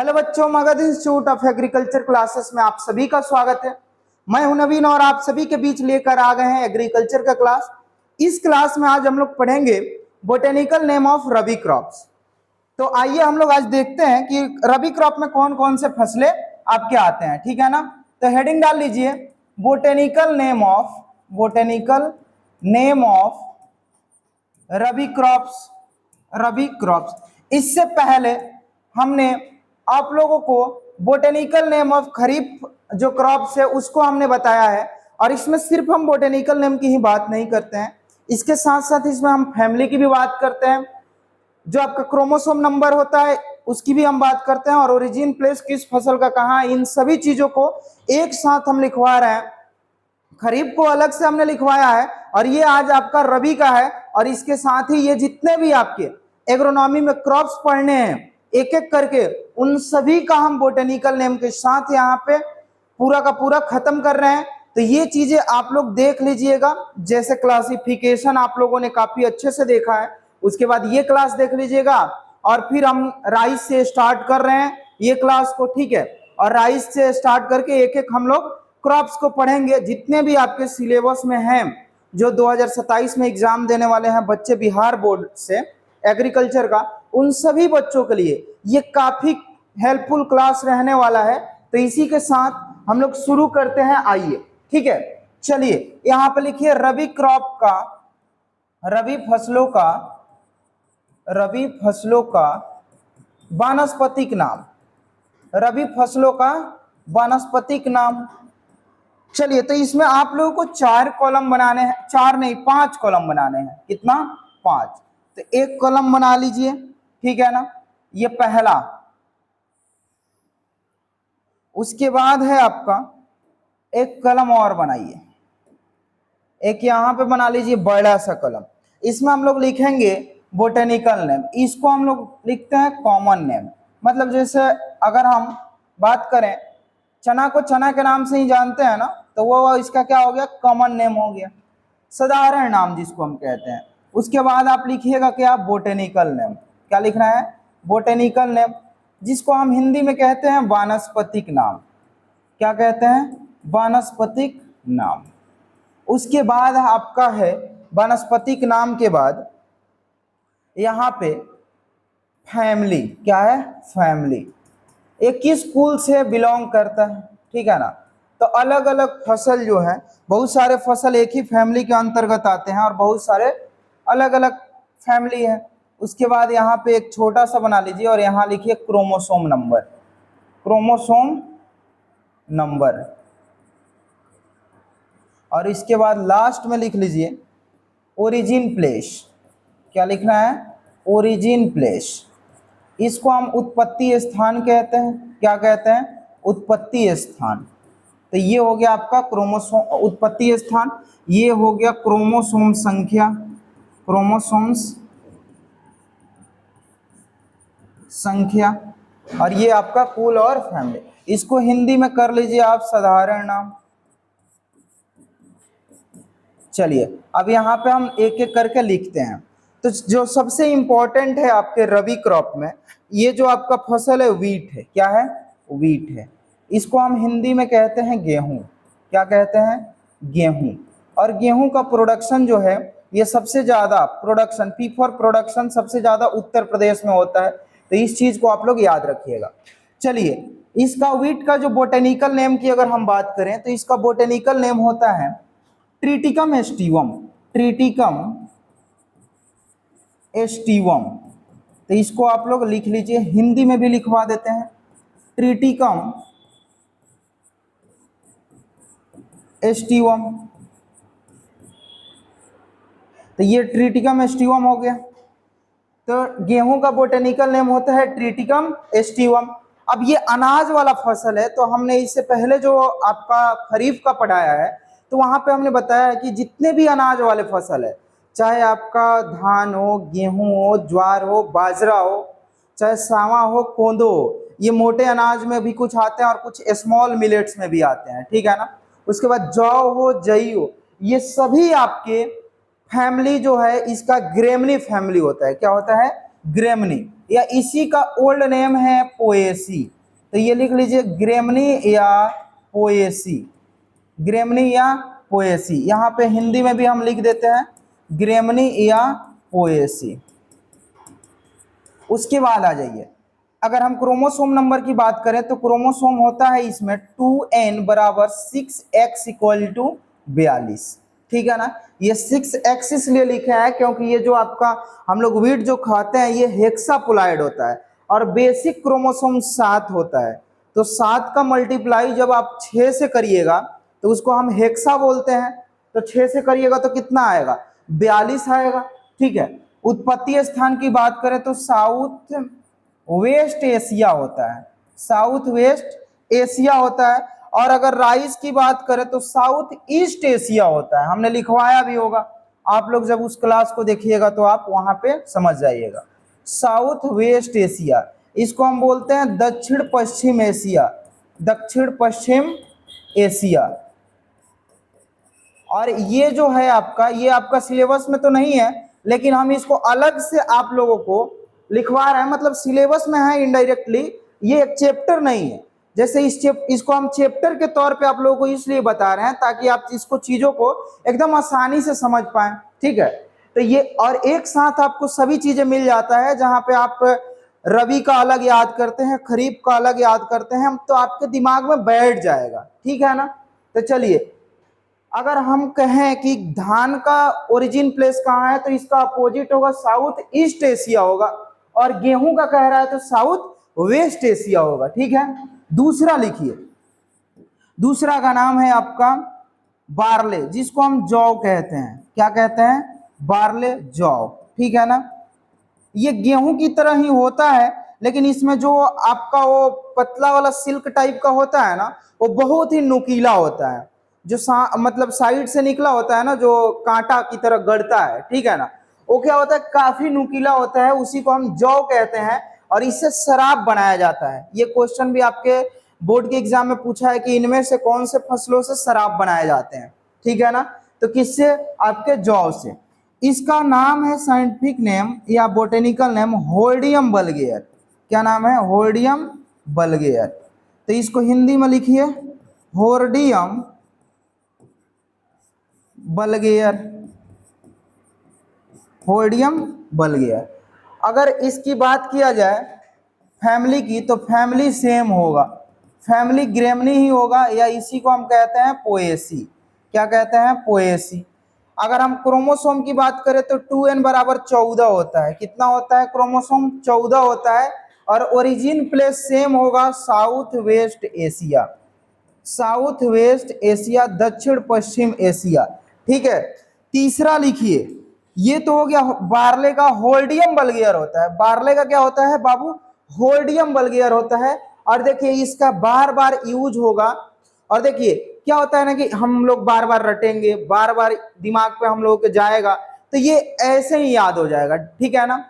Hello बच्चों, Magadh institute of agriculture classes में आप सभी का स्वागत है। मैं हूं नवीन और आप सभी के बीच लेकर आ गए हैं एग्रीकल्चर का क्लास। इस क्लास में आज हम लोग पढ़ेंगे botanical name of rabi crops. तो आइए हम लोग आज देखते हैं कि रबी क्रॉप में कौन कौन से फसलें आपके आते हैं, ठीक है ना। तो हेडिंग डाल लीजिए botanical name of rabi crops. Rabi crops. इससे पहले हमने आप लोगों को बोटेनिकल नेम ऑफ खरीफ जो क्रॉप्स है उसको हमने बताया है, और इसमें सिर्फ हम बोटेनिकल नेम की ही बात नहीं करते हैं, इसके साथ साथ इसमें हम फैमिली की भी बात करते हैं, जो आपका क्रोमोसोम नंबर होता है उसकी भी हम बात करते हैं, और ओरिजिन प्लेस किस फसल का कहाँ, इन सभी चीजों को एक साथ हम लिखवा रहे हैं। खरीफ को अलग से हमने लिखवाया है और ये आज आपका रबी का है, और इसके साथ ही ये जितने भी आपके एग्रोनॉमी में क्रॉप्स पढ़ने हैं एक एक करके उन सभी का हम बोटेनिकल नेम के साथ यहाँ पे पूरा का पूरा खत्म कर रहे हैं। तो ये चीजें आप लोग देख लीजिएगा, जैसे क्लासिफिकेशन आप लोगों ने काफी अच्छे से देखा है, उसके बाद ये क्लास देख लीजिएगा, और फिर हम राइस से स्टार्ट कर रहे हैं ये क्लास को, ठीक है। और राइस से स्टार्ट करके एक एक हम लोग क्रॉप्स को पढ़ेंगे, जितने भी आपके सिलेबस में हैं, जो 2027 में एग्जाम देने वाले हैं बच्चे बिहार बोर्ड से एग्रीकल्चर का, उन सभी बच्चों के लिए ये काफी हेल्पफुल क्लास रहने वाला है। तो इसी के साथ हम लोग शुरू करते हैं, आइए, ठीक है। चलिए यहाँ पे लिखिए रबी क्रॉप का, रबी फसलों का वानस्पतिक नाम, रबी फसलों का वानस्पतिक नाम। चलिए, तो इसमें आप लोगों को 4 कॉलम बनाने हैं, 4 नहीं 5 कॉलम बनाने हैं। कितना? 5। तो एक कॉलम बना लीजिए, ठीक है ना, ये पहला। उसके बाद है आपका एक कॉलम और बनाइए, एक यहाँ पे बना लीजिए बड़ा सा कॉलम। इसमें हम लोग लिखेंगे बोटेनिकल नेम, इसको हम लोग लिखते हैं कॉमन नेम। मतलब जैसे अगर हम बात करें चना को चना के नाम से ही जानते हैं ना, तो वो इसका क्या हो गया? कॉमन नेम हो गया, साधारण नाम जिसको हम कहते हैं। उसके बाद आप लिखिएगा क्या? Botanical name. क्या लिखना है? बोटेनिकल नेम, जिसको हम हिंदी में कहते हैं वानस्पतिक नाम। क्या कहते हैं? वानस्पतिक नाम। उसके बाद आपका है वानस्पतिक नाम के बाद यहाँ पे फैमिली। क्या है? फैमिली। एक किस कुल से बिलोंग करता है, ठीक है ना। तो अलग अलग फसल जो है, बहुत सारे फसल एक ही फैमिली के अंतर्गत आते हैं और बहुत सारे अलग अलग फैमिली है। उसके बाद यहाँ पे एक छोटा सा बना लीजिए और यहाँ लिखिए क्रोमोसोम नंबर। Chromosome number. और इसके बाद लास्ट में लिख लीजिए ओरिजिन प्लेस। क्या लिखना है? Origin place. इसको हम उत्पत्ति स्थान कहते हैं। क्या कहते हैं? उत्पत्ति स्थान। तो ये हो गया आपका क्रोमोसोम उत्पत्ति स्थान, ये हो गया क्रोमोसोम संख्या, क्रोमोसोम्स संख्या, और ये आपका कुल और फैमिली। इसको हिंदी में कर लीजिए आप साधारण नाम। चलिए अब यहाँ पे हम एक एक करके लिखते हैं। तो जो सबसे इंपॉर्टेंट है आपके रबी क्रॉप में, ये जो आपका फसल है वीट है। क्या है? वीट है। इसको हम हिंदी में कहते हैं गेहूं। क्या कहते हैं? गेहूं। और गेहूं का प्रोडक्शन जो है, ये सबसे ज्यादा प्रोडक्शन, पी फॉर प्रोडक्शन सबसे ज्यादा उत्तर प्रदेश में होता है। तो इस चीज को आप लोग याद रखिएगा। चलिए, इसका वीट का जो बोटेनिकल नेम की अगर हम बात करें तो इसका बोटेनिकल नेम होता है ट्रिटिकम एस्टिवम। Triticum aestivum. तो इसको आप लोग लिख लीजिए, हिंदी में भी लिखवा देते हैं ट्रिटिकम एस्टिवम। तो ये ट्रिटिकम एस्टिवम हो गया। तो गेहूं का बोटेनिकल नेम होता है ट्रिटिकम एस्टिवम। अब ये अनाज वाला फसल है, तो हमने इससे पहले जो आपका खरीफ का पढ़ाया है, तो वहां पे हमने बताया कि जितने भी अनाज वाले फसल है, चाहे आपका धान हो, गेहूं हो, ज्वार हो, बाजरा हो, चाहे सावा हो, कोंदो हो, ये मोटे अनाज में भी कुछ आते हैं और कुछ स्मॉल मिलेट्स में भी आते हैं, ठीक है ना। उसके बाद जौ हो, जई हो, ये सभी आपके फैमिली जो है इसका ग्रेमनी फैमिली होता है। क्या होता है? ग्रेमनी, या इसी का ओल्ड नेम है पोएसी। तो ये लिख लीजिए ग्रेमनी या पोएसी, ग्रेमनी या पोएसी। यहाँ पे हिंदी में भी हम लिख देते हैं ग्रेमनी या पोएसी। उसके बाद आ जाइए, अगर हम क्रोमोसोम नंबर की बात करें तो क्रोमोसोम होता है इसमें 2n बराबर 6x इक्वल टू 42। ठीक है ना, ये 6x इसलिए लिखा है क्योंकि ये जो आपका हम लोग व्हीट जो खाते हैं ये हेक्सापोलाइड होता है और बेसिक क्रोमोसोम 7 होता है। तो 7 का मल्टीप्लाई जब आप 6 से करिएगा तो उसको हम हेक्सा बोलते हैं। तो 6 से करिएगा तो कितना आएगा, 42 आएगा। ठीक है, उत्पत्ति स्थान की बात करें तो साउथ वेस्ट एशिया होता है, साउथ वेस्ट एशिया होता है। और अगर राइस की बात करें तो साउथ ईस्ट एशिया होता है, हमने लिखवाया भी होगा, आप लोग जब उस क्लास को देखिएगा तो आप वहां पे समझ जाइएगा। साउथ वेस्ट एशिया, इसको हम बोलते हैं दक्षिण पश्चिम एशिया, दक्षिण पश्चिम एशिया। और ये जो है आपका, ये आपका सिलेबस में तो नहीं है लेकिन हम इसको अलग से आप लोगों को लिखवा रहे हैं, मतलब सिलेबस में है इनडायरेक्टली, ये एक चैप्टर नहीं है। जैसे इसको हम चैप्टर के तौर पे आप लोगों को इसलिए बता रहे हैं ताकि आप इसको चीजों को एकदम आसानी से समझ पाएं। ठीक है, तो ये और एक साथ आपको सभी चीजें मिल जाता है, जहां पे आप रबी का अलग याद करते हैं, खरीफ का अलग याद करते हैं, तो आपके दिमाग में बैठ जाएगा। ठीक है ना, तो चलिए, अगर हम कहें कि धान का ओरिजिन प्लेस कहाँ है तो इसका अपोजिट होगा, साउथ ईस्ट एशिया होगा। और गेहूं का कह रहा है तो साउथ वेस्ट एशिया होगा। ठीक है, दूसरा लिखिए, दूसरा का नाम है आपका बार्ले, जिसको हम जौ कहते हैं। क्या कहते हैं, बार्ले, जौ। ठीक है ना, ये गेहूं की तरह ही होता है लेकिन इसमें जो आपका वो पतला वाला सिल्क टाइप का होता है ना, वो बहुत ही नुकीला होता है, जो मतलब साइड से निकला होता है ना, जो कांटा की तरह गड़ता है। ठीक है ना, वो क्या होता है, काफी नुकीला होता है, उसी को हम जौ कहते हैं और इससे शराब बनाया जाता है। ये क्वेश्चन भी आपके बोर्ड के एग्जाम में पूछा है कि इनमें से कौन से फसलों से शराब बनाए जाते हैं। ठीक है ना, तो किससे, आपके जौ से। इसका नाम है साइंटिफिक नेम या बोटेनिकल नेम होर्डियम बल्गेयर। क्या नाम है, होर्डियम बल्गेयर। तो इसको हिंदी में लिखिए होर्डियम बल्गेयर, होर्डियम बल्गेयर। अगर इसकी बात किया जाए फैमिली की तो फैमिली सेम होगा, फैमिली ग्रेमनी ही होगा, या इसी को हम कहते हैं पोएसी। क्या कहते हैं, पोएसी। अगर हम क्रोमोसोम की बात करें तो 2n बराबर 14 होता है। कितना होता है, क्रोमोसोम 14 होता है। और ओरिजिन प्लेस सेम होगा south West Asia, south West Asia, दक्षिण पश्चिम एशिया। ठीक है, तीसरा लिखिए, ये तो हो गया बार्ले का, होर्डियम बल्गेयर होता है। बार्ले का क्या होता है बाबू, होर्डियम बल्गेयर होता है। और देखिए इसका बार बार यूज होगा। और देखिए क्या होता है ना कि हम लोग बार बार रटेंगे, बार बार दिमाग पे हम लोगों के जाएगा, तो ये ऐसे ही याद हो जाएगा। ठीक है ना,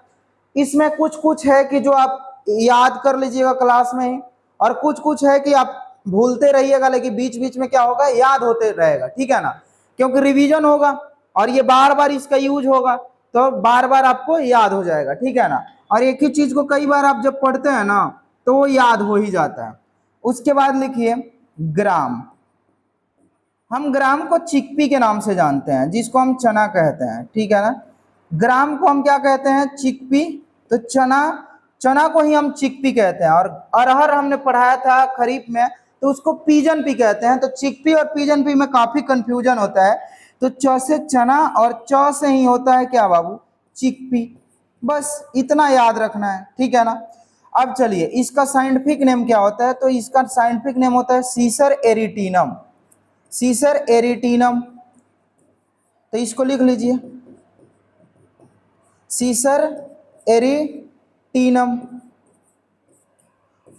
इसमें कुछ कुछ है कि जो आप याद कर लीजिएगा क्लास में ही, और कुछ कुछ है कि आप भूलते रहिएगा, लेकिन बीच बीच में क्या होगा, याद होते रहेगा। ठीक है ना, क्योंकि रिवीजन होगा और ये बार बार इसका यूज होगा तो बार बार आपको याद हो जाएगा। ठीक है ना, और एक ही चीज को कई बार आप जब पढ़ते हैं ना तो वो याद हो ही जाता है। उसके बाद लिखिए ग्राम। हम ग्राम को चिकपी के नाम से जानते हैं, जिसको हम चना कहते हैं। ठीक है ना, ग्राम को हम क्या कहते हैं, चिकपी। तो चना, चना को ही हम चिकपी कहते हैं। और अरहर हमने पढ़ाया था खरीफ में, तो उसको पीजन पी कहते हैं। तो चिकपी और पीजन पी में काफी कंफ्यूजन होता है। तो च से चना और च से ही होता है क्या बाबू, चिकपी। बस इतना याद रखना है। ठीक है ना, अब चलिए इसका साइंटिफिक नेम क्या होता है, तो इसका साइंटिफिक नेम होता है सीसर एरिटीनम, सीसर एरिटीनम। तो इसको लिख लीजिए सीसर एरिटीनम।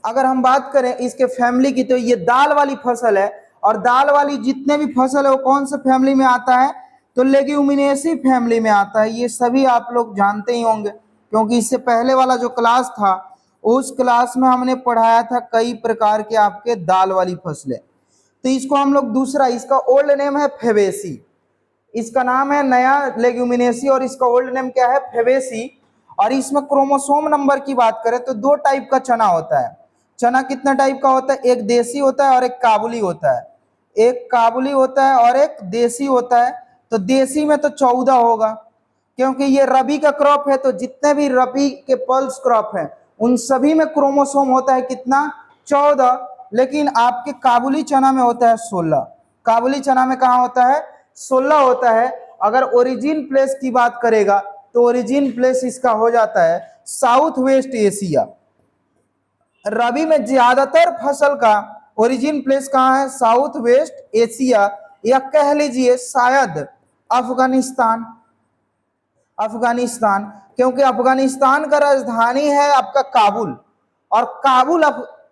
अगर हम बात करें इसके फैमिली की तो ये दाल वाली फसल है, और दाल वाली जितने भी फसल है वो कौन से फैमिली में आता है, तो लेग्यूमिनेसी फैमिली में आता है। ये सभी आप लोग जानते ही होंगे क्योंकि इससे पहले वाला जो क्लास था उस क्लास में हमने पढ़ाया था कई प्रकार के आपके दाल वाली फसलें। तो इसको हम लोग दूसरा, इसका ओल्ड नेम है फेबेसी, इसका नाम है नया लेग्यूमिनेसी और इसका ओल्ड नेम क्या है, फेबेसी। और इसमें क्रोमोसोम नंबर की बात करें तो दो टाइप का चना होता है। चना कितने टाइप का होता है? एक देसी होता है और एक काबुली होता है। एक काबुली होता है और एक देसी होता है। तो देसी में तो 14 होगा, क्योंकि ये रबी का क्रॉप है, तो जितने भी रबी के पल्स क्रॉप हैं उन सभी में क्रोमोसोम होता है कितना? 14। लेकिन आपके काबुली चना में होता है 16। काबुली चना में कहाँ होता है? 16 होता है। अगर ओरिजिन प्लेस की बात करेगा तो ओरिजिन प्लेस इसका हो जाता है साउथ वेस्ट एशिया। रबी में ज्यादातर फसल का ओरिजिन प्लेस कहाँ है? साउथ वेस्ट एशिया, या कह लीजिए शायद अफगानिस्तान। अफगानिस्तान, क्योंकि अफगानिस्तान का राजधानी है आपका काबुल, और काबुल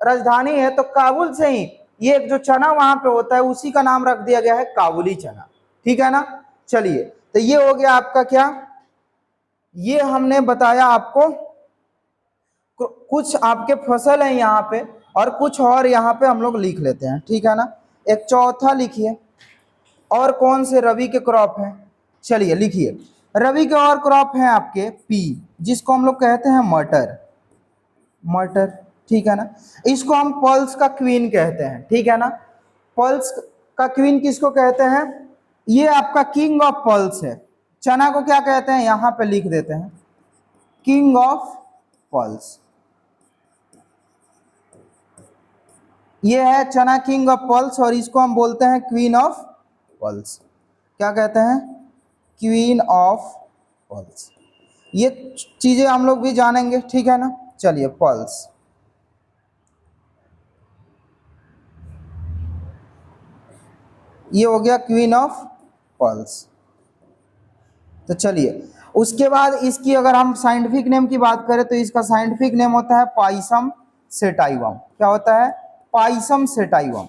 राजधानी है, तो काबुल से ही ये एक जो चना वहां पे होता है उसी का नाम रख दिया गया है काबुली चना। ठीक है ना? चलिए, तो ये हो गया आपका क्या, ये हमने बताया आपको कुछ आपके फसल है यहाँ पे, और कुछ और यहाँ पे हम लोग लिख लेते हैं। ठीक है ना? एक चौथा लिखिए, और कौन से रबी के क्रॉप हैं? चलिए लिखिए, रबी के और क्रॉप हैं आपके पी, जिसको हम लोग कहते हैं मटर। मटर, ठीक है ना? इसको हम पल्स का क्वीन कहते हैं। ठीक है ना? पल्स का क्वीन किसको कहते हैं? ये आपका किंग ऑफ पल्स है। चना को क्या कहते हैं? यहां पे लिख देते हैं, किंग ऑफ पल्स। ये है चना किंग ऑफ पल्स, और इसको हम बोलते हैं क्वीन ऑफ पल्स। क्या कहते हैं? Queen of pulse. ये चीजें हम लोग भी जानेंगे। ठीक है ना? चलिए, पल्स, ये हो गया क्वीन ऑफ पल्स। तो चलिए, उसके बाद इसकी अगर हम साइंटिफिक नेम की बात करें तो इसका साइंटिफिक नेम होता है पाइसम सेटाइवम। क्या होता है? Pisum sativum.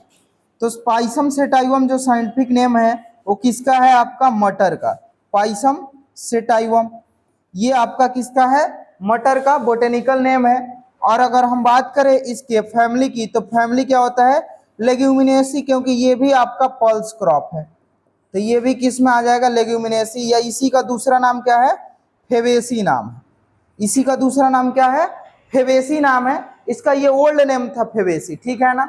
तो पाइसम सेटाइवम जो साइंटिफिक नेम है वो किसका है? आपका मटर का। पाइसम सेटाइवम ये आपका किसका है? मटर का बोटेनिकल नेम है। और अगर हम बात करें इसके फैमिली की, तो फैमिली क्या होता है? लेग्यूमिनेसी, क्योंकि ये भी आपका पल्स क्रॉप है, तो ये भी किस में आ जाएगा? लेग्यूमिनेसी, या इसी का दूसरा नाम क्या है? फेवेसी नाम है। इसी का दूसरा नाम क्या है? फेवेसी नाम है। इसका ये ओल्ड नेम था फेवेसी। ठीक है ना?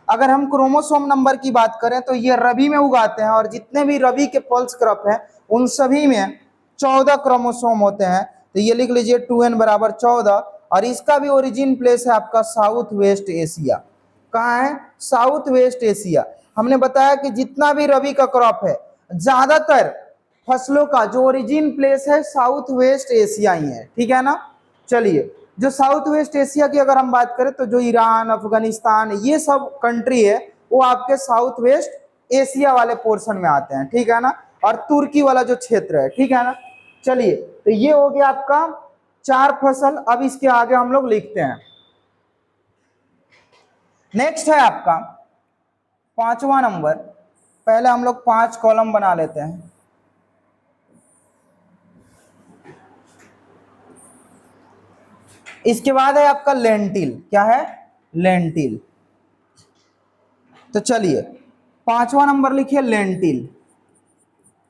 अगर हम क्रोमोसोम नंबर की बात करें तो ये रबी में उगाते हैं, और जितने भी रबी के पल्स क्रॉप हैं उन सभी में 14 क्रोमोसोम होते हैं। तो ये लिख लीजिए 2n बराबर 14, और इसका भी ओरिजिन प्लेस है आपका साउथ वेस्ट एशिया। कहाँ है? South West Asia. हमने बताया कि जितना भी रबी का क्रॉप है, ज्यादातर फसलों का जो ओरिजिन प्लेस है साउथ वेस्ट एशिया ही है। ठीक है ना? चलिए, जो साउथ वेस्ट एशिया की अगर हम बात करें तो जो ईरान, अफगानिस्तान, ये सब कंट्री है वो आपके साउथ वेस्ट एशिया वाले पोर्शन में आते हैं। ठीक है ना? और तुर्की वाला जो क्षेत्र है। ठीक है ना? चलिए, तो ये हो गया आपका 4 फसल। अब इसके आगे हम लोग लिखते हैं। नेक्स्ट है आपका 5वां नंबर। पहले हम लोग 5 कॉलम बना लेते हैं। इसके बाद है आपका लेंटिल। क्या है? लेंटिल। तो चलिए, 5वां नंबर लिखिए लेंटिल,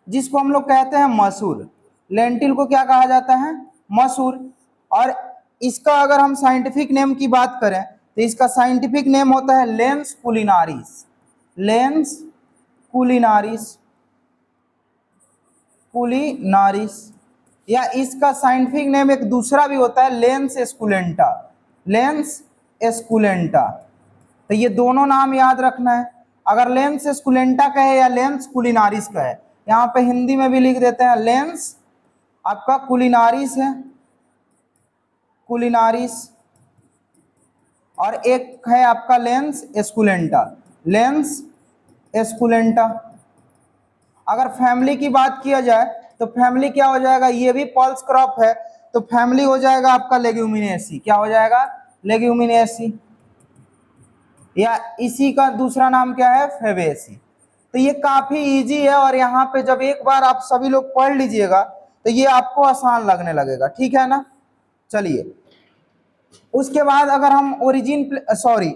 जिसको हम लोग कहते हैं मसूर। लेंटिल को क्या कहा जाता है? मसूर। और इसका अगर हम साइंटिफिक नेम की बात करें तो इसका साइंटिफिक नेम होता है लेंस कुलिनारिस। लेंस कुलिनारिस, कुलिनारिस, या इसका साइंटिफिक नेम एक दूसरा भी होता है लेंस एस्कुलेंटा। Lens esculenta. तो ये दोनों नाम याद रखना है। अगर लेंस एस्कुलेंटा कहे या लेंस कुलिनारिस कहे, यहाँ पे हिंदी में भी लिख देते हैं लेंस आपका कुलिनारिस है, कुलिनारिस, और एक है आपका लेंस एस्कुलेंटा, लेंस एस्कुलेंटा। अगर फैमिली की बात किया जाए तो फैमिली क्या हो जाएगा? ये भी पल्स क्रॉप है, तो फैमिली हो जाएगा आपका लेग्यूमिनेसी। क्या हो जाएगा? लेग्यूमिनेसी, या इसी का दूसरा नाम क्या है? फेवेसी। तो ये काफी इजी है, और यहाँ पे जब एक बार आप सभी लोग पढ़ लीजिएगा तो ये आपको आसान लगने लगेगा। ठीक है ना? चलिए, उसके बाद अगर हम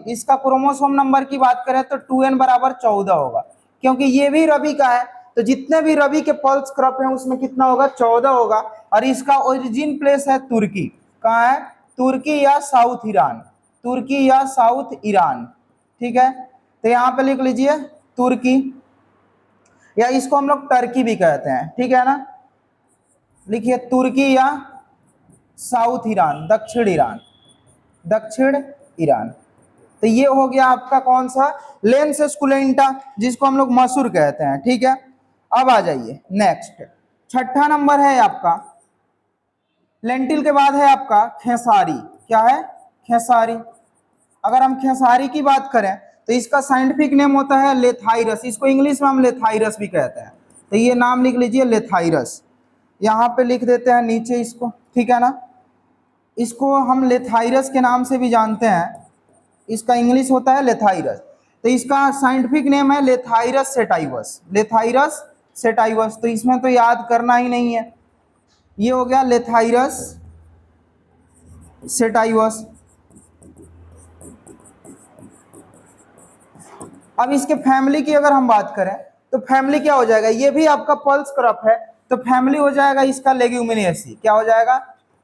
इसका क्रोमोसोम नंबर की बात करें तो 2n बराबर 14 होगा, क्योंकि ये भी रबी का है, तो जितने भी रबी के पल्स क्रॉप हैं उसमें कितना होगा? 14 होगा। और इसका ओरिजिन प्लेस है तुर्की। कहाँ है? तुर्की या साउथ ईरान, तुर्की या साउथ ईरान। ठीक है, तो यहाँ पे लिख लीजिए तुर्की, या इसको हम लोग टर्की भी कहते हैं। ठीक है ना, लिखिए तुर्की या साउथ ईरान, दक्षिण ईरान, दक्षिण ईरान। तो ये हो गया आपका कौन सा? लेंस स्कुलेंटा, जिसको हम लोग मसूर कहते हैं। ठीक है, अब आ जाइए नेक्स्ट, छठा नंबर है आपका, लेंटिल के बाद है आपका खेसारी। क्या है? खेसारी। अगर हम खेसारी की बात करें तो इसका साइंटिफिक नेम होता है लेथाइरस, इसको इंग्लिश में हम लेथाइरस भी कहते हैं। तो ये नाम लिख लीजिए लेथाइरस, यहाँ पे लिख देते हैं नीचे इसको। ठीक है ना, इसको हम लेथाइरस के नाम से भी जानते हैं, इसका इंग्लिश होता है लेथाइरस। तो इसका साइंटिफिक नेम है लेथाइरस सेटाइवस, लेथाइरस सेटाइवस। तो इसमें तो याद करना ही नहीं है, ये हो गया लेथाइरस सेटाइवस। अब इसके फैमिली की अगर हम बात करें तो फैमिली क्या हो जाएगा? ये भी आपका पल्स क्रॉप है, तो फैमिली हो जाएगा इसका लेग्यूमिनेसी। क्या हो जाएगा?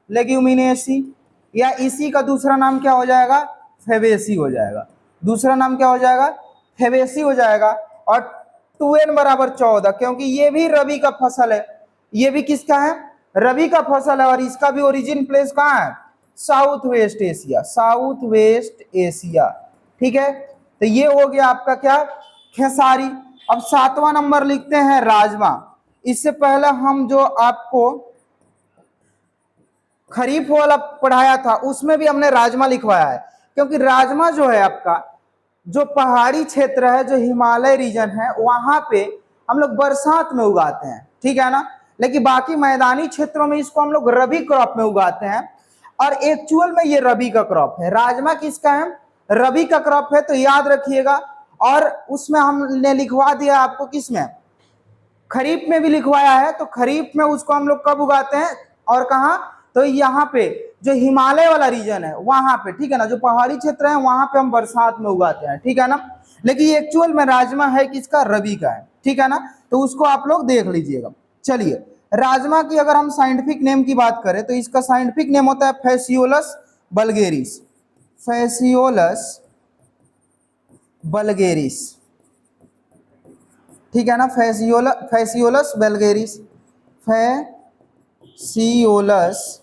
लेग्यूमिनेसी। या इसी का दूसरा नाम क्या हो जाएगा? फेबेसी हो जाएगा। दूसरा नाम क्या हो जाएगा? फेबेसी हो जाएगा। और 2n बराबर 14, क्योंकि ये भी रबी का फसल है। ये भी किसका है? रबी का फसल है। और इसका भी ओरिजिन प्लेस कहाँ है? South West Asia, south West Asia. ठीक है, तो ये हो गया आपका क्या? खेसारी। अब 7वां नंबर लिखते हैं राजमा। इससे पहले हम जो आपको खरीफ वाला पढ़ाया था उसमें भी हमने राजमा लिखवाया है, क्योंकि राजमा जो है आपका जो पहाड़ी क्षेत्र है, जो हिमालय रीजन है, वहां पे हम लोग बरसात में उगाते हैं। ठीक है ना, लेकिन बाकी मैदानी क्षेत्रों में इसको हम लोग रबी क्रॉप में उगाते हैं। और एक्चुअल में ये रबी का क्रॉप है। राजमा किसका है? रबी का क्रॉप है, तो याद रखिएगा। और उसमें हमने लिखवा दिया आपको किसमें? खरीफ में भी लिखवाया है। तो खरीफ में उसको हम लोग कब उगाते हैं और कहाँ? तो यहाँ पे जो हिमालय वाला रीजन है वहां पे। ठीक है ना, जो पहाड़ी क्षेत्र है वहां पे हम बरसात में उगाते हैं। ठीक है ना, लेकिन एक्चुअल में राजमा है किसका? रबी का है। ठीक है ना, तो उसको आप लोग देख लीजिएगा। चलिए, राजमा की अगर हम साइंटिफिक नेम की बात करें तो इसका साइंटिफिक नेम होता है फैसियोलस बल्गेरिस, फैसियोलस बल्गेरिस। ठीक है ना, फैसियोलस बल्गेरिस, फैसियोलस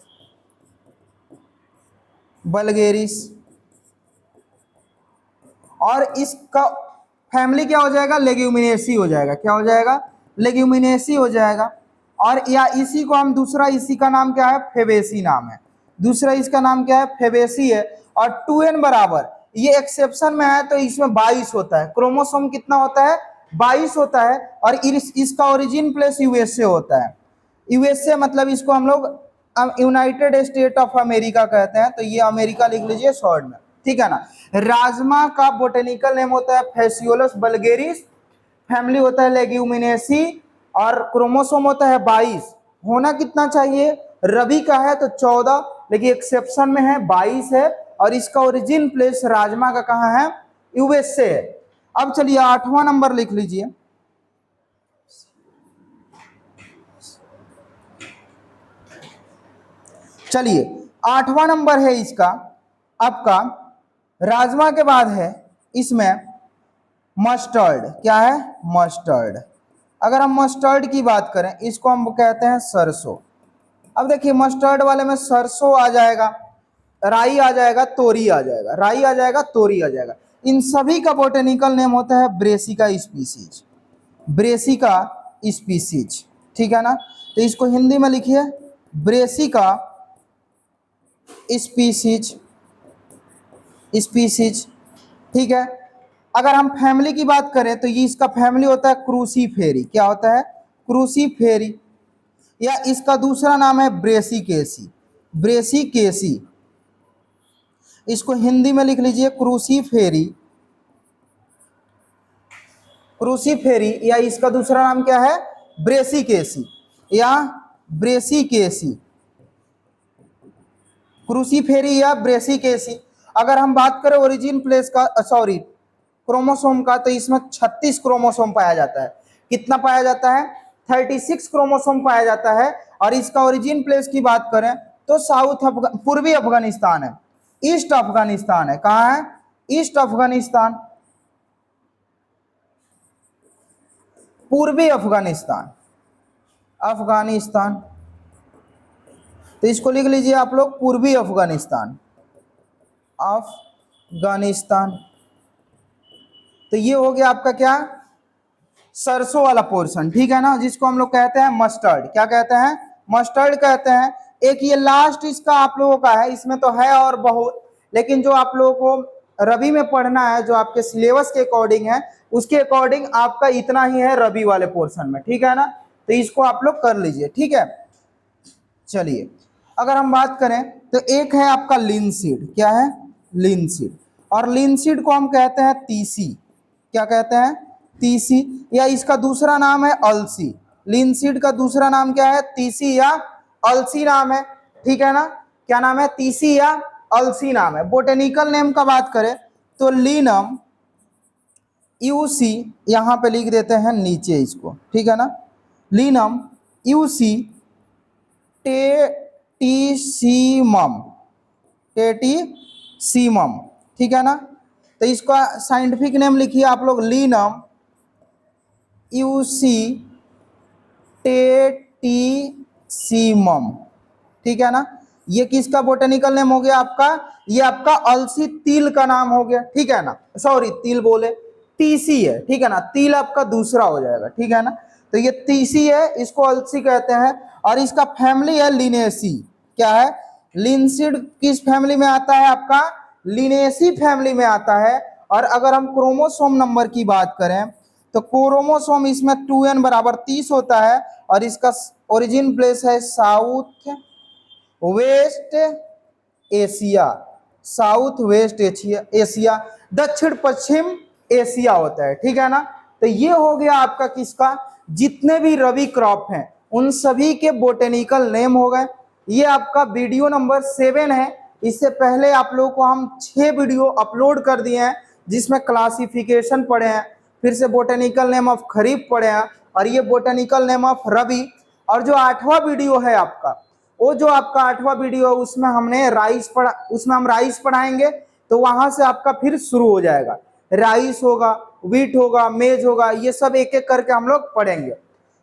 बल्गेरिस। और इसका फैमिली क्या हो जाएगा? लेग्यूमिनेसी हो जाएगा। क्या हो जाएगा? लेग्यूमिनेसी हो जाएगा। और या इसी को हम दूसरा, इसी का नाम क्या है? फेबेसी नाम है। दूसरा इसका नाम क्या है? फेबेसी है। और 2n बराबर, ये एक्सेप्शन में है तो इसमें 22 होता है। क्रोमोसोम कितना होता है? 22 होता है। और इसका ओरिजिन प्लेस यूएसए होता है। यूएसए मतलब इसको हम लोग यूनाइटेड स्टेट ऑफ अमेरिका कहते हैं। तो ये अमेरिका लिख लीजिए शॉर्ट में। ठीक है ना, राजमा का बोटेनिकल नेम होता है फैसियोलस बल्गेरिस, फैमिली होता है लेग्यूमिनेसी, और क्रोमोसोम होता है 22। होना कितना चाहिए? रबी का है तो 14, लेकिन एक्सेप्शन में है 22 है। और इसका ओरिजिन प्लेस राजमा का कहाँ है? यूएसए है। अब चलिए 8वां नंबर लिख लीजिए। चलिए 8वां नंबर है इसका आपका, राजमा के बाद है इसमें मस्टर्ड। क्या है? मस्टर्ड। अगर हम मस्टर्ड की बात करें, इसको हम कहते हैं सरसों। अब देखिए मस्टर्ड वाले में सरसों आ जाएगा, राई आ जाएगा, तोरी आ जाएगा, राई आ जाएगा, तोरी आ जाएगा। इन सभी का बोटेनिकल नेम होता है ब्रेसिका स्पीसीज, ब्रेसिका स्पीसीज। ठीक है ना, तो इसको हिंदी में लिखिए ब्रेसिका स्पीसीज, स्पीसीज। ठीक है, अगर हम फैमिली की बात करें तो ये इसका फैमिली होता है क्रूसीफेरी। क्या होता है? क्रूसीफेरी। या इसका दूसरा नाम है ब्रेसिकेसी, ब्रेसिकेसी। इसको हिंदी में लिख लीजिए क्रूसीफेरी, क्रूसीफेरी। या इसका दूसरा नाम क्या है? ब्रेसिकेसी या ब्रेसिकेसी, क्रूसीफेरी या ब्रेसिकेसी। अगर हम बात करें ओरिजिन प्लेस का, सॉरी क्रोमोसोम का, तो इसमें 36 क्रोमोसोम पाया जाता है। कितना पाया जाता है? 36 क्रोमोसोम पाया जाता है। और इसका ओरिजिन प्लेस की बात करें तो पूर्वी अफगानिस्तान है, ईस्ट अफगानिस्तान है। कहाँ है? ईस्ट अफगानिस्तान, पूर्वी अफगानिस्तान, अफगानिस्तान। तो इसको लिख लीजिए आप लोग, पूर्वी अफगानिस्तान, अफगानिस्तान। तो ये हो गया आपका क्या? सरसों वाला पोर्शन, ठीक है ना, जिसको हम लोग कहते हैं मस्टर्ड। क्या कहते हैं? मस्टर्ड कहते हैं। एक ये लास्ट इसका आप लोगों का है, इसमें तो है और बहुत, लेकिन जो आप लोगों को रबी में पढ़ना है, जो आपके सिलेबस के अकॉर्डिंग है, उसके अकॉर्डिंग आपका इतना ही है रबी वाले पोर्शन में, ठीक है ना। तो इसको आप लोग कर लीजिए, ठीक है। चलिए, अगर हम बात करें तो एक है आपका लिनसीड। क्या है? लिनसीड। और लिनसीड को हम कहते हैं तीसी। क्या कहते हैं? तीसी, या इसका दूसरा नाम है अलसी। लिनसीड का दूसरा नाम क्या है? तीसी या अलसी नाम है, ठीक है ना। क्या नाम है? तीसी या अलसी नाम है। बोटेनिकल नेम का बात करें तो लिनम यूसी, यहां पे लिख देते हैं नीचे इसको, ठीक है ना। लिनम यूसी टेटिसिमम, टेटिसिमम, ठीक है ना। तो इसका साइंटिफिक नेम लिखिए आप लोग, लिनम यूसी टेटिसिमम, ठीक है ना। ये किसका बोटेनिकल नेम हो गया आपका? ये आपका अलसी तिल का नाम हो गया, ठीक है ना। सॉरी, तिल बोले, तीसी है, ठीक है ना। तिल आपका दूसरा हो जाएगा, ठीक है ना। तो ये तीसी है, इसको अलसी कहते हैं। और इसका फैमिली है लिनेसी। क्या है? लिनसीड किस फैमिली में आता है आपका? लिनेसी फैमिली में आता है। और अगर हम क्रोमोसोम नंबर की बात करें तो क्रोमोसोम इसमें 2n बराबर 30 होता है। और इसका ओरिजिन प्लेस है South West Asia, south West Asia, दक्षिण पश्चिम एशिया होता है, ठीक है ना। तो ये हो गया आपका किसका? जितने भी रबी क्रॉप हैं उन सभी के बोटेनिकल नेम हो गए। ये आपका वीडियो नंबर 7 है। इससे पहले आप लोगों को हम 6 वीडियो अपलोड कर दिए हैं, जिसमें क्लासिफिकेशन पढ़े हैं, फिर से बोटेनिकल नेम ऑफ खरीफ पढ़े हैं, और ये बोटेनिकल नेम ऑफ रबी। और जो 8वां वीडियो है आपका, वो जो आपका 8वां वीडियो है उसमें हमने राइस पढ़ा, उसमें हम राइस पढ़ाएंगे। तो वहां से आपका फिर शुरू हो जाएगा, राइस होगा, व्हीट होगा, मेज होगा, ये सब एक एक करके हम लोग पढ़ेंगे।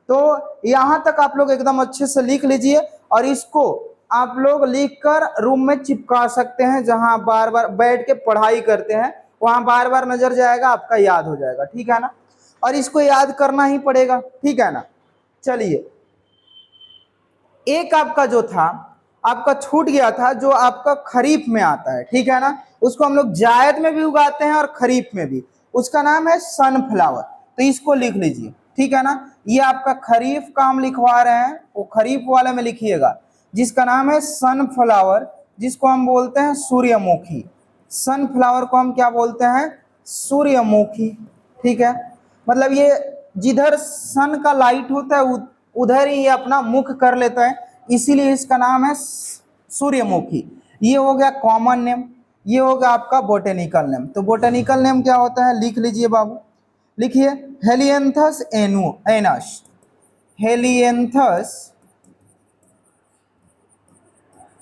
तो यहां तक आप लोग एकदम अच्छे से लिख लीजिए, और इसको आप लोग लिखकर रूम में चिपका सकते हैं, जहां बार बार बैठ के पढ़ाई करते हैं, वहां बार बार नजर जाएगा, आपका याद हो जाएगा, ठीक है ना। और इसको याद करना ही पड़ेगा, ठीक है ना। चलिए, एक आपका जो था आपका छूट गया था, जो आपका खरीफ में आता है, ठीक है ना। उसको हम लोग जायद में भी उगाते हैं और खरीफ में भी। उसका नाम है सनफ्लावर। तो इसको लिख लीजिए, ठीक है ना। ये आपका खरीफ का हम लिखवा रहे हैं, वो खरीफ वाले में लिखिएगा, जिसका नाम है सनफ्लावर, जिसको हम बोलते हैं सूर्यमुखी। सनफ्लावर को हम क्या बोलते हैं? सूर्यमुखी, ठीक है। मतलब ये जिधर सन का लाइट होता है उधर ही ये अपना मुख कर लेता है, इसीलिए इसका नाम है सूर्यमुखी। ये हो गया कॉमन नेम, ये हो गया आपका बोटेनिकल नेम। तो बोटेनिकल नेम क्या होता है? लिख लीजिए बाबू, लिखिए, Helianthus anus, Helianthus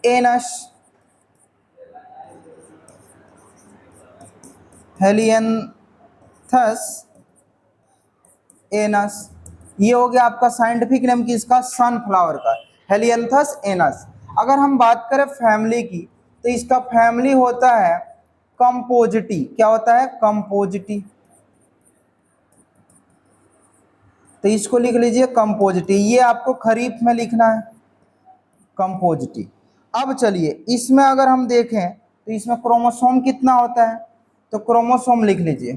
anus, Helianthus anus. ये हो गया आपका साइंटिफिक नेम किसका? सनफ्लावर का, हेलियंथस एनस। अगर हम बात करें फैमिली की, तो इसका फैमिली होता है कंपोजिटी। क्या होता है? कंपोजिटी। तो इसको लिख लीजिए कंपोजिटी, ये आपको खरीफ में लिखना है, कंपोजिटी। अब चलिए, इसमें अगर हम देखें तो इसमें क्रोमोसोम कितना होता है? तो क्रोमोसोम लिख लीजिए।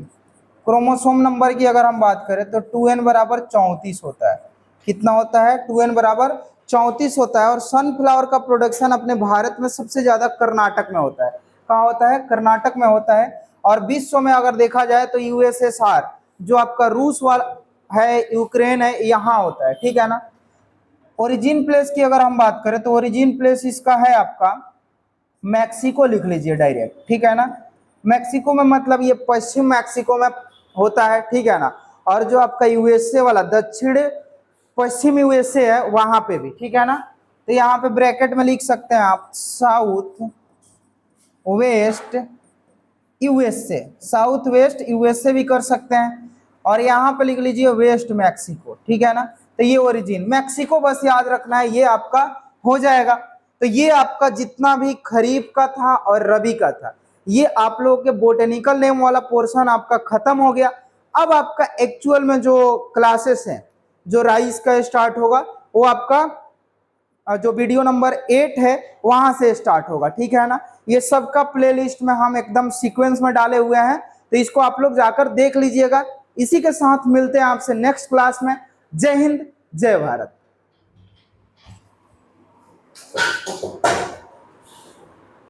क्रोमोसोम नंबर की अगर हम बात करें तो 2n बराबर 34 होता है। कितना होता है? 2n बराबर 34 होता है। और सनफ्लावर का प्रोडक्शन अपने भारत में सबसे ज्यादा कर्नाटक में होता है। कहाँ होता है? कर्नाटक में होता है। और विश्व में अगर देखा जाए तो यूएसएसआर, जो आपका रूस वाला है, यूक्रेन है, यहाँ होता है, ठीक है ना। ओरिजिन प्लेस की अगर हम बात करें तो ओरिजिन प्लेस इसका है आपका मैक्सिको, लिख लीजिए डायरेक्ट, ठीक है ना। मैक्सिको में मतलब ये पश्चिम मैक्सिको में होता है, ठीक है ना। और जो आपका यूएसए वाला दक्षिण पश्चिमी यूएसए है वहां पे भी, ठीक है ना। तो यहाँ पे ब्रैकेट में लिख सकते हैं आप south west USA, south west USA भी कर सकते हैं। और यहाँ पे लिख लीजिए वेस्ट मैक्सिको, ठीक है ना। तो ये ओरिजिन मैक्सिको बस याद रखना है, ये आपका हो जाएगा। तो ये आपका जितना भी खरीफ का था और रबी का था, ये आप लोगों के बोटेनिकल नेम वाला पोर्शन आपका खत्म हो गया। अब आपका एक्चुअल में जो क्लासेस हैं, जो राइस का स्टार्ट होगा, वो आपका जो वीडियो नंबर 8 है वहां से स्टार्ट होगा, ठीक है ना। ये सबका प्लेलिस्ट में हम एकदम सीक्वेंस में डाले हुए हैं, तो इसको आप लोग जाकर देख लीजिएगा। इसी के साथ मिलते हैं आपसे नेक्स्ट क्लास में। जय हिंद, जय भारत।